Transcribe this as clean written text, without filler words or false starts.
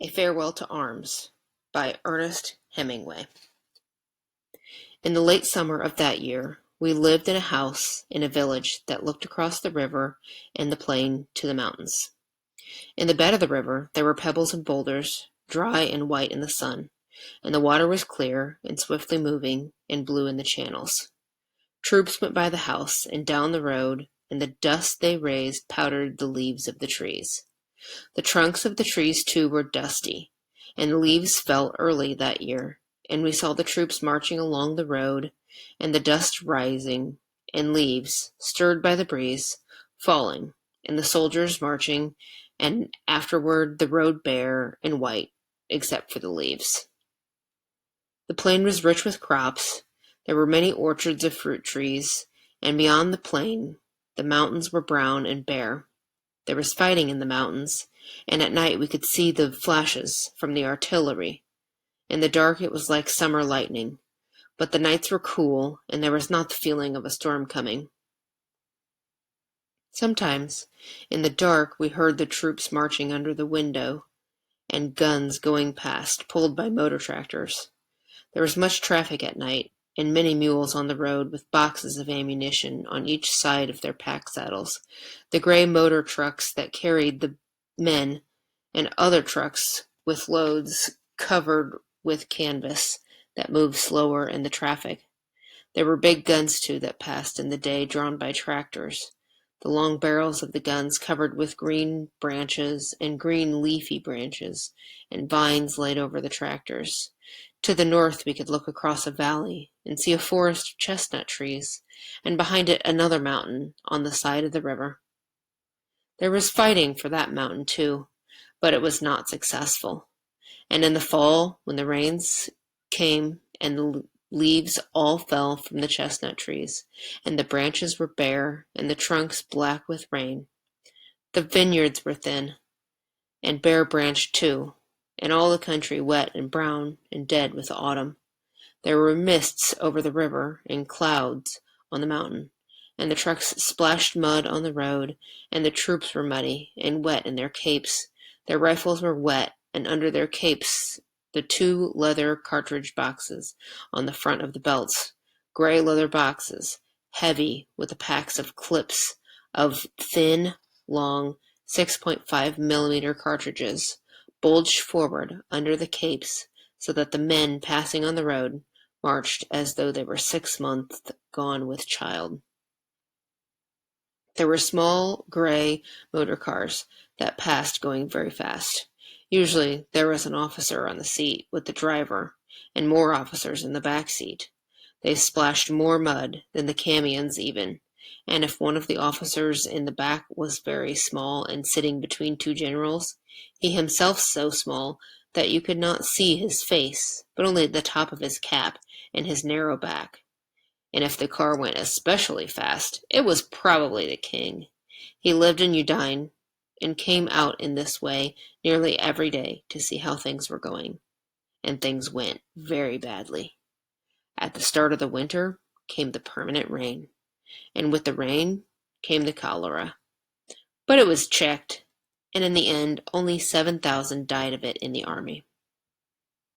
A Farewell to Arms by Ernest Hemingway. In the late summer of that year, we lived in a house in a village that looked across the river and the plain to the mountains. In the bed of the river there were pebbles and boulders, dry and white in the sun, and the water was clear and swiftly moving and blue in the channels. Troops went by the house and down the road, and the dust they raised powdered the leaves of the trees. The trunks of the trees, too, were dusty, and the leaves fell early that year, and we saw the troops marching along the road, and the dust rising, and leaves, stirred by the breeze, falling, and the soldiers marching, and afterward the road bare and white, except for the leaves. The plain was rich with crops. There were many orchards of fruit trees, and beyond the plain the mountains were brown and bare. There was fighting in the mountains, and at night we could see the flashes from the artillery. In the dark it was like summer lightning, but the nights were cool, and there was not the feeling of a storm coming. Sometimes, in the dark, we heard the troops marching under the window, and guns going past, pulled by motor tractors. There was much traffic at night, and many mules on the road with boxes of ammunition on each side of their pack saddles, the gray motor trucks that carried the men, and other trucks with loads covered with canvas that moved slower in the traffic. There were big guns, too, that passed in the day, drawn by tractors, the long barrels of the guns covered with green branches and green leafy branches, and vines laid over the tractors. To the north we could look across a valley and see a forest of chestnut trees, and behind it another mountain on the side of the river. There was fighting for that mountain too, but it was not successful. And in the fall, when the rains came and the leaves all fell from the chestnut trees, and the branches were bare and the trunks black with rain, the vineyards were thin and bare-branched too, and all the country wet and brown and dead with autumn. There were mists over the river and clouds on the mountain, and the trucks splashed mud on the road, and the troops were muddy and wet in their capes. Their rifles were wet, and under their capes the 2 leather cartridge boxes on the front of the belts, gray leather boxes, heavy with the packs of clips of thin, long 6.5 millimeter cartridges, bulged forward under the capes so that the men passing on the road marched as though they were 6 months gone with child. There were small gray motor cars that passed going very fast. Usually there was an officer on the seat with the driver, and more officers in the back seat. They splashed more mud than the camions even, and if one of the officers in the back was very small and sitting between 2 generals, he himself so small that you could not see his face, but only the top of his cap and his narrow back. And if the car went especially fast, it was probably the king. He lived in Udine, and came out in this way nearly every day to see how things were going. And things went very badly. At the start of the winter came the permanent rain, and with the rain came the cholera. But it was checked, and in the end only 7,000 died of it in the army.